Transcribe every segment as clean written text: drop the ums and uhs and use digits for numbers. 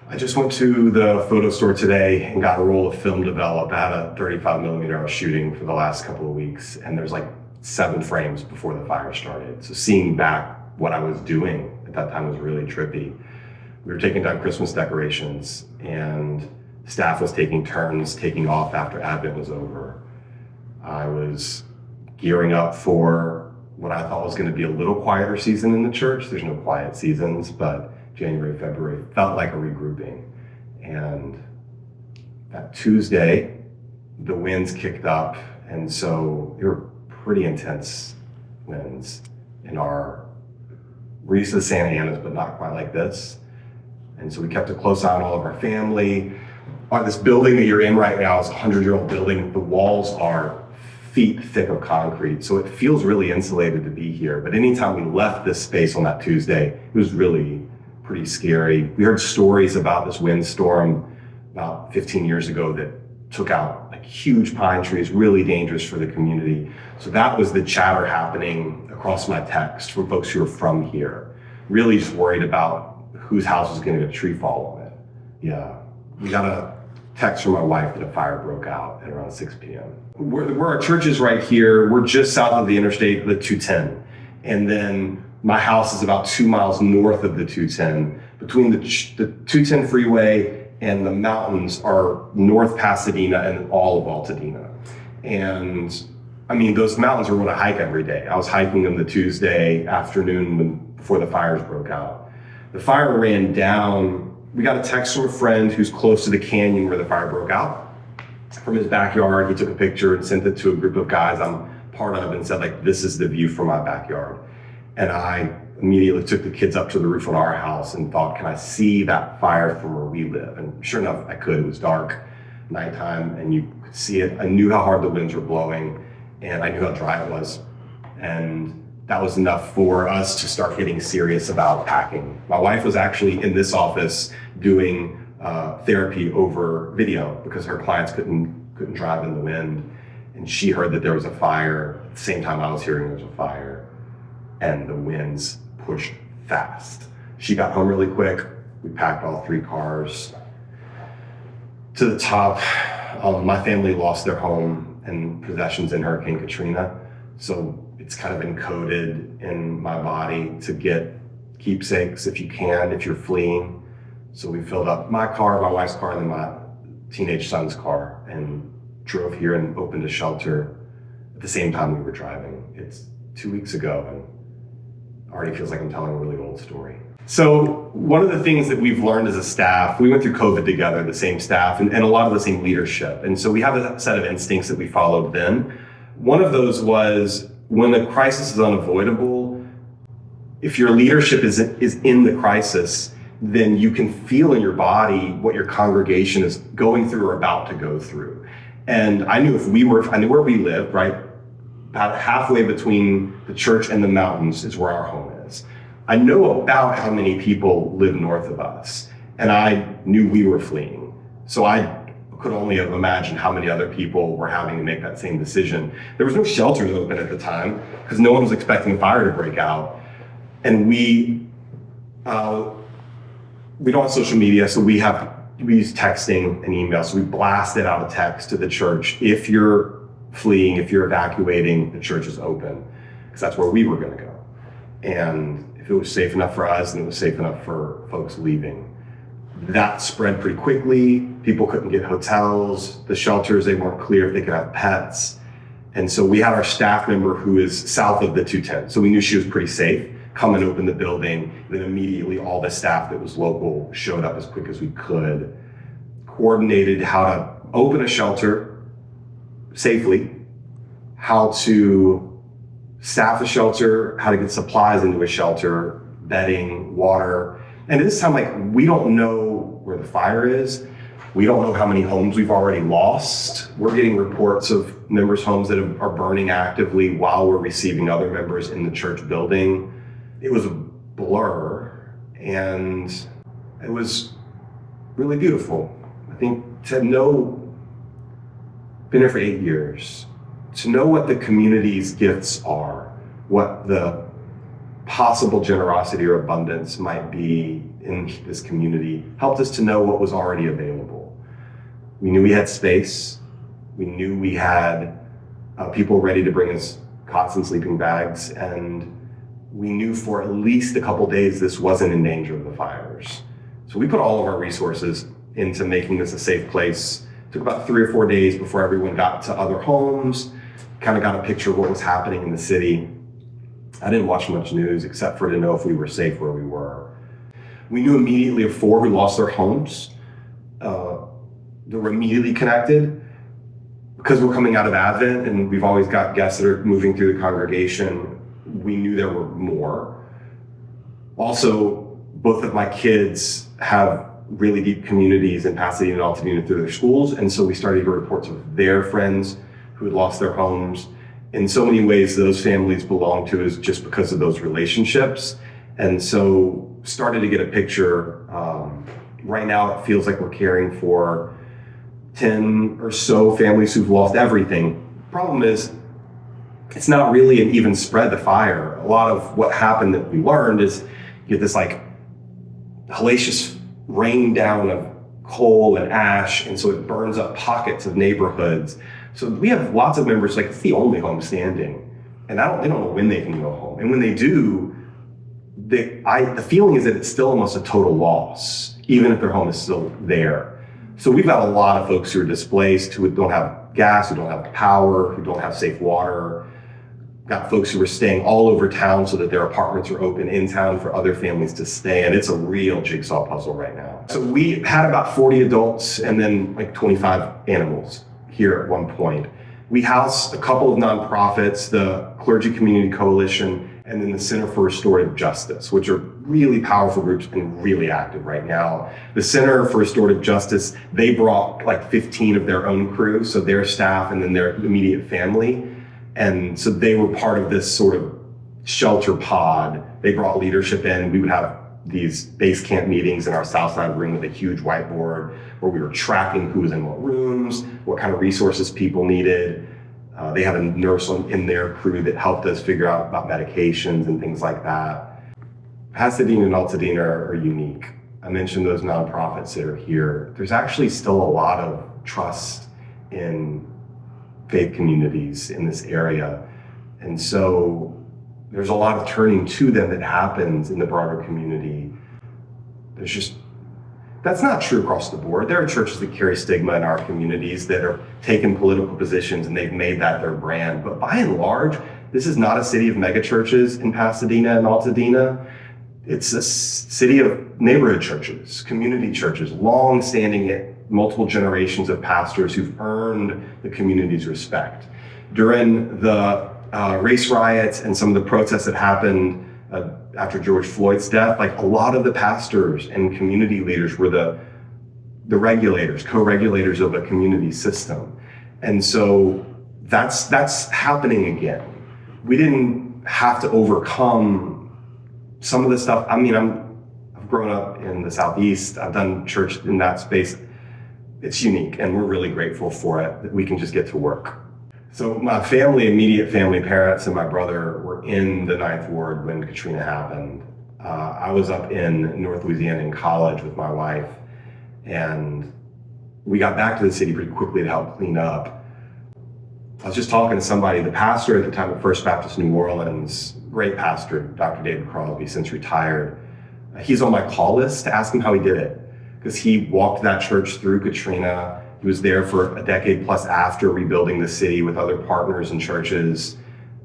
I just went to the photo store today and got a roll of film developed. I had a 35 millimeter I was shooting for the last couple of weeks, and there's like 7 frames before the fire started. So seeing back what I was doing at that time was really trippy. We were taking down Christmas decorations, and staff was taking turns taking off after Advent was over. I was gearing up for what I thought was going to be a little quieter season in the church. There's no quiet seasons, but January, February felt like a regrouping. And that Tuesday, the winds kicked up, and so they were pretty intense winds in we're used to the Santa Anas, but not quite like this. And so we kept a close eye on all of our family. This building that you're in right now is a 100-year-old building. The walls are feet thick of concrete, so it feels really insulated to be here. But anytime we left this space on that Tuesday, it was really pretty scary. We heard stories about this windstorm about 15 years ago that took out like huge pine trees, really dangerous for the community. So that was the chatter happening across my text from folks who are from here, really just worried about whose house was going to get a tree fall on it. Yeah, we got a text from my wife that a fire broke out at around 6 p.m. Where our church is right here, we're just south of the interstate, the 210. And then my house is about 2 miles north of the 210. Between the 210 freeway and the mountains are North Pasadena and all of Altadena. And I mean, those mountains are what I hike every day. I was hiking them the Tuesday afternoon before the fires broke out. The fire ran down. We got a text from a friend who's close to the canyon where the fire broke out. From his backyard, he took a picture and sent it to a group of guys I'm part of and said, like, this is the view from my backyard. And I immediately took the kids up to the roof on our house and thought, can I see that fire from where we live? And sure enough, I could. It was dark, nighttime, and you could see it. I knew how hard the winds were blowing, and I knew how dry it was. And that was enough for us to start getting serious about packing. My wife was actually in this office doing therapy over video because her clients couldn't drive in the wind. And she heard that there was a fire at the same time I was hearing there was a fire, and the winds pushed fast. She got home really quick. We packed all 3 cars to the top. My family lost their home and possessions in Hurricane Katrina. So it's kind of encoded in my body to get keepsakes if you can, if you're fleeing. So we filled up my car, my wife's car, and then my teenage son's car and drove here and opened a shelter at the same time we were driving. It's 2 weeks ago and already feels like I'm telling a really old story. So one of the things that we've learned as a staff, we went through COVID together, the same staff, and a lot of the same leadership. And so we have a set of instincts that we followed then. One of those was when the crisis is unavoidable, if your leadership is in the crisis, then you can feel in your body what your congregation is going through or about to go through. And I knew I knew where we lived, right? About halfway between the church and the mountains is where our home is. I know about how many people live north of us, and I knew we were fleeing. So I could only have imagined how many other people were having to make that same decision. There was no shelters open at the time because no one was expecting a fire to break out. And we don't have social media, so we use texting and email. So we blasted out a text to the church. If you're fleeing, if you're evacuating, the church is open, because that's where we were going to go. And if it was safe enough for us and it was safe enough for folks leaving, that spread pretty quickly. People couldn't get hotels, the shelters, they weren't clear if they could have pets. And so we had our staff member who is south of the 210. So we knew she was pretty safe, come and open the building. And then immediately all the staff that was local showed up as quick as we could, coordinated how to open a shelter safely, how to staff a shelter, how to get supplies into a shelter, bedding, water. And at this time, like, we don't know where the fire is. We don't know how many homes we've already lost. We're getting reports of members' homes that are burning actively while we're receiving other members in the church building. It was a blur, and it was really beautiful. I think to know, been here for 8 years, to know what the community's gifts are, what the possible generosity or abundance might be in this community helped us to know what was already available. We knew we had space. We knew we had people ready to bring us cots and sleeping bags, and we knew for at least a couple days this wasn't in danger of the fires. So we put all of our resources into making this a safe place. It took about 3 or 4 days before everyone got to other homes, kind of got a picture of what was happening in the city. I didn't watch much news except for to know if we were safe where we were. We knew immediately of 4 who lost their homes. They were immediately connected. Because we're coming out of Advent and we've always got guests that are moving through the congregation, we knew there were more. Also, both of my kids have really deep communities in Pasadena and Altadena through their schools, and so we started to hear reports of their friends who had lost their homes. In so many ways, those families belong to us just because of those relationships, and so started to get a picture. Right now, it feels like we're caring for 10 or so families who've lost everything. Problem is, it's not really an even spread, the fire. A lot of what happened that we learned is you get this like hellacious rain down of coal and ash, and so it burns up pockets of neighborhoods. So we have lots of members, like it's the only home standing, and they don't know when they can go home. And when they do, the feeling is that it's still almost a total loss, even if their home is still there. So we've got a lot of folks who are displaced, who don't have gas, who don't have power, who don't have safe water. Got folks who are staying all over town so that their apartments are open in town for other families to stay. And it's a real jigsaw puzzle right now. So we had about 40 adults and then like 25 animals here at one point. We house a couple of nonprofits, the Clergy Community Coalition, and then the Center for Restorative Justice, which are really powerful groups and really active right now. The Center for Restorative Justice, they brought like 15 of their own crew, so their staff and then their immediate family. And so they were part of this sort of shelter pod. They brought leadership in. We would have these base camp meetings in our South Side room with a huge whiteboard where we were tracking who was in what rooms, what kind of resources people needed. They had a nurse in their crew that helped us figure out about medications and things like that. Pasadena and Altadena are unique. I mentioned those nonprofits that are here. There's actually still a lot of trust in faith communities in this area. And so there's a lot of turning to them that happens in the broader community. That's not true across the board. There are churches that carry stigma in our communities that are taking political positions and they've made that their brand. But by and large, this is not a city of megachurches in Pasadena and Altadena. It's a city of neighborhood churches, community churches, long-standing, multiple generations of pastors who've earned the community's respect. During the race riots and some of the protests that happened after George Floyd's death, like a lot of the pastors and community leaders were the regulators, co-regulators of a community system. And so that's happening again. We didn't have to overcome some of the stuff. I mean, I've grown up in the Southeast. I've done church in that space. It's unique, and we're really grateful for it, that we can just get to work. So my family, immediate family, parents, and my brother were in the Ninth Ward when Katrina happened. I was up in North Louisiana in college with my wife, and we got back to the city pretty quickly to help clean up. I was just talking to somebody, the pastor at the time of First Baptist New Orleans, great pastor, Dr. David Crosby, since retired. He's on my call list to ask him how he did it, because he walked that church through Katrina. He was there for a decade plus after rebuilding the city with other partners and churches.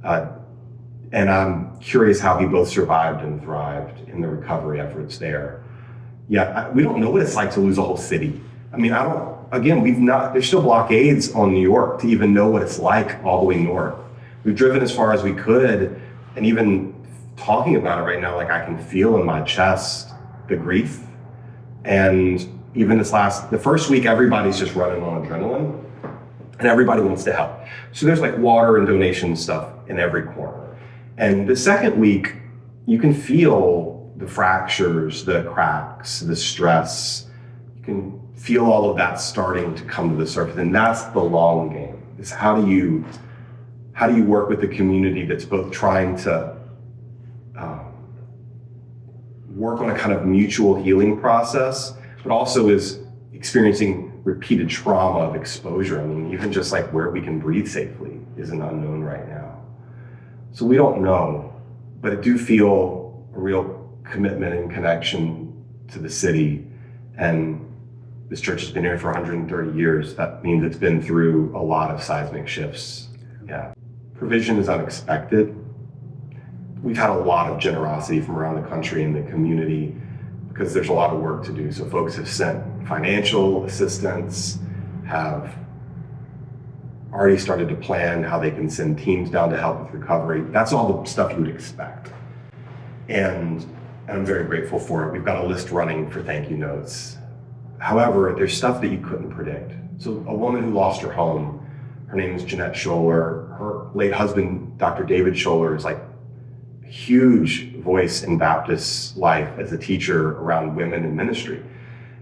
And I'm curious how he both survived and thrived in the recovery efforts there. We don't know what it's like to lose a whole city. I mean, there's still blockades on New York to even know what it's like all the way north. We've driven as far as we could, and even talking about it right now, like I can feel in my chest the grief. And even the first week, everybody's just running on adrenaline and everybody wants to help. So there's like water and donation stuff in every corner. And the second week, you can feel the fractures, the cracks, the stress. You can feel all of that starting to come to the surface. And that's the long game. Is how do you work with the community that's both trying to work on a kind of mutual healing process, but also is experiencing repeated trauma of exposure. I mean, even just like where we can breathe safely is an unknown right now. So we don't know, but I do feel a real commitment and connection to the city. And this church has been here for 130 years. That means it's been through a lot of seismic shifts. Yeah. Provision is unexpected. We've had a lot of generosity from around the country and the community because there's a lot of work to do. So folks have sent financial assistance, have already started to plan how they can send teams down to help with recovery. That's all the stuff you would expect. And I'm very grateful for it. We've got a list running for thank you notes. However, there's stuff that you couldn't predict. So a woman who lost her home, her name is Jeanette Scholler. Her late husband, Dr. David Scholler, is like a huge voice in Baptist life as a teacher around women in ministry.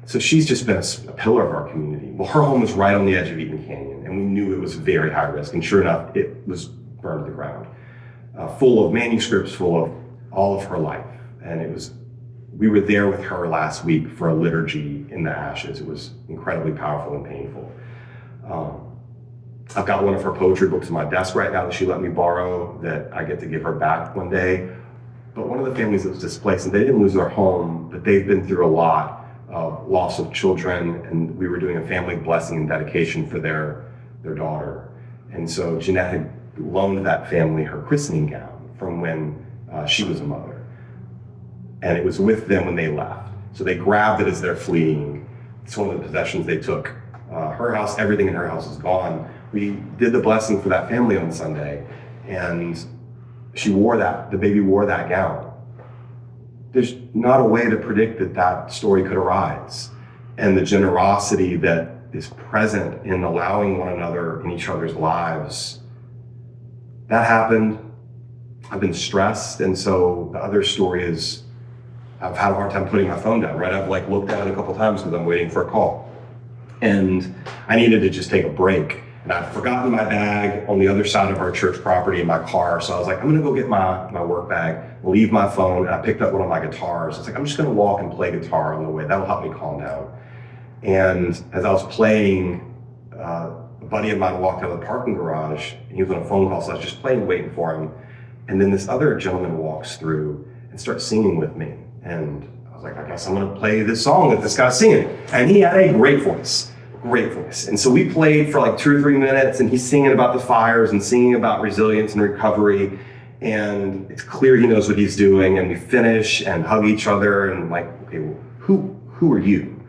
So she's just been a pillar of our community. Well, her home was right on the edge of Eaton Canyon, and we knew it was very high risk. And sure enough, it was burned to the ground, full of manuscripts, full of all of her life. And we were there with her last week for a liturgy in the ashes. It was incredibly powerful and painful. I've got one of her poetry books in my desk right now that she let me borrow that I get to give her back one day. But one of the families that was displaced, and they didn't lose their home, but they've been through a lot of loss of children, and we were doing a family blessing and dedication for their daughter. And so Jeanette had loaned that family her christening gown from when she was a mother. And it was with them when they left. So they grabbed it as they're fleeing. It's one of the possessions they took. Her house, everything in her house is gone. We did the blessing for that family on Sunday, and the baby wore that gown. There's not a way to predict that story could arise. And the generosity that is present in allowing one another in each other's lives, that happened. I've been stressed, and so the other story is I've had a hard time putting my phone down, right? I've looked at it a couple times because I'm waiting for a call. And I needed to just take a break. And I'd forgotten my bag on the other side of our church property in my car. So I was like, I'm gonna go get my work bag, leave my phone, and I picked up one of my guitars. I was like, I'm just gonna walk and play guitar on the way. That'll help me calm down. And as I was playing, a buddy of mine walked out of the parking garage, and he was on a phone call, so I was just playing, waiting for him. And then this other gentleman walks through and starts singing with me. And I was like, I guess I'm gonna play this song that this guy's singing. And he had a great voice. And so we played for 2 or 3 minutes, and he's singing about the fires and singing about resilience and recovery. And it's clear he knows what he's doing. And we finish and hug each other and okay, well, who are you?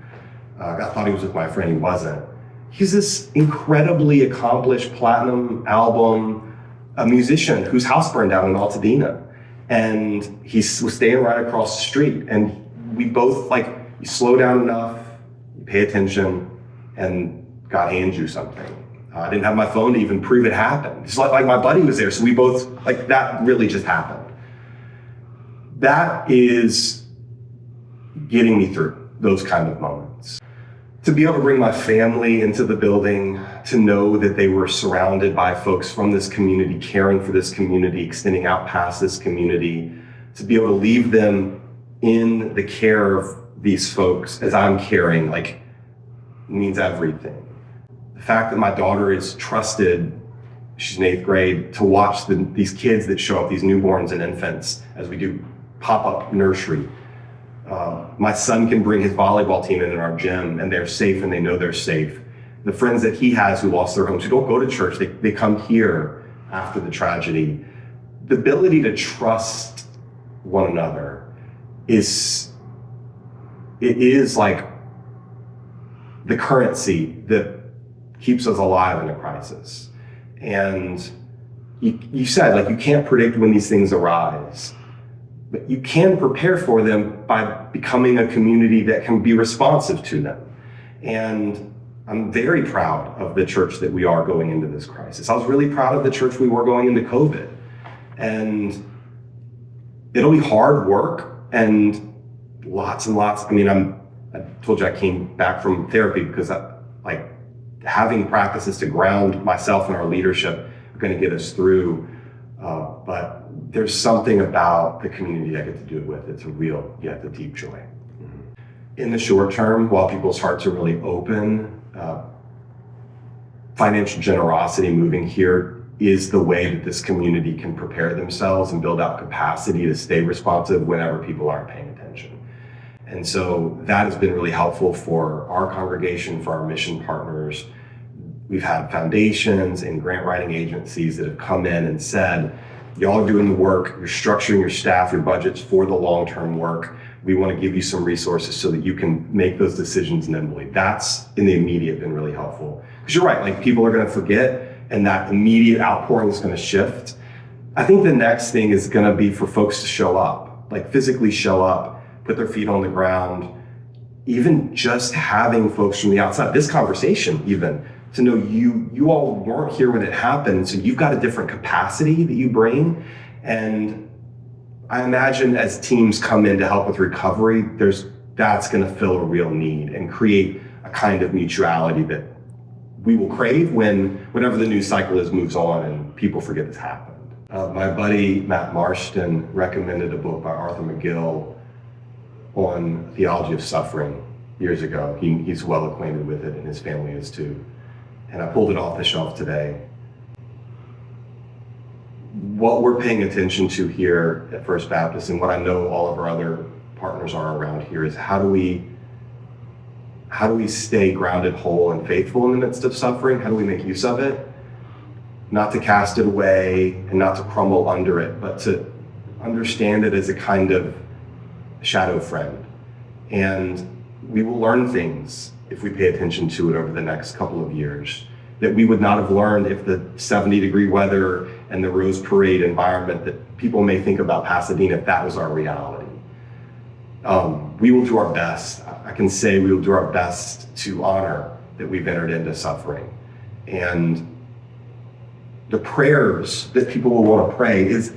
I thought he was with my friend, he wasn't. He's this incredibly accomplished platinum album, a musician whose house burned down in Pasadena. And he was staying right across the street. And we both, you slow down enough, you pay attention, and God hands you something. I didn't have my phone to even prove it happened. It's like my buddy was there, so we both, that really just happened. That is getting me through those kind of moments. To be able to bring my family into the building, to know that they were surrounded by folks from this community, caring for this community, extending out past this community, to be able to leave them in the care of these folks as I'm caring, means everything. The fact that my daughter is trusted, she's in 8th grade, to watch these kids that show up, these newborns and infants, as we do pop-up nursery. My son can bring his volleyball team in our gym, and they're safe and they know they're safe. The friends that he has who lost their homes, who don't go to church, they come here after the tragedy. The ability to trust one another is the currency that keeps us alive in a crisis. And you said, you can't predict when these things arise, but you can prepare for them by becoming a community that can be responsive to them. And I'm very proud of the church that we are going into this crisis. I was really proud of the church we were going into COVID. And it'll be hard work and lots and lots. I told you I came back from therapy because having practices to ground myself and our leadership are going to get us through. But there's something about the community I get to do it with. It's a real, yet a deep joy. In the short term, while people's hearts are really open, financial generosity moving here is the way that this community can prepare themselves and build out capacity to stay responsive whenever people aren't paying attention. And so that has been really helpful for our congregation, for our mission partners. We've had foundations and grant writing agencies that have come in and said, y'all are doing the work, you're structuring your staff, your budgets for the long-term work. We want to give you some resources so that you can make those decisions nimbly. That's in the immediate been really helpful. Because you're right, like people are going to forget and that immediate outpouring is going to shift. I think the next thing is going to be for folks to show up, like physically show up, put their feet on the ground, even just having folks from the outside, this conversation even, to know you all weren't here when it happened, so you've got a different capacity that you bring. And I imagine as teams come in to help with recovery, that's going to fill a real need and create a kind of mutuality that we will crave whenever the news cycle moves on and people forget this happened. My buddy Matt Marston recommended a book by Arthur McGill on theology of suffering years ago. He's well acquainted with it and his family is too. And I pulled it off the shelf today. What we're paying attention to here at First Baptist, and what I know all of our other partners are around here, is how do we stay grounded, whole, and faithful in the midst of suffering? How do we make use of it? Not to cast it away and not to crumble under it, but to understand it as a kind of shadow friend. And we will learn things if we pay attention to it over the next couple of years that we would not have learned if the 70-degree weather and the Rose Parade environment that people may think about Pasadena, if that was our reality. We will do our best. I can say we will do our best to honor that we've entered into suffering. And the prayers that people will want to pray is,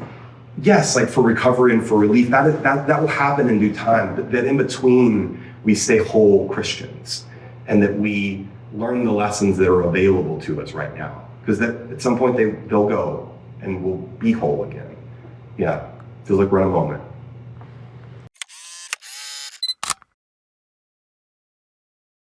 yes, like for recovery and for relief, that will happen in due time, but that in between we stay whole Christians and that we learn the lessons that are available to us right now. Because that at some point they'll go and we'll be whole again. Yeah, feels like we're in a moment.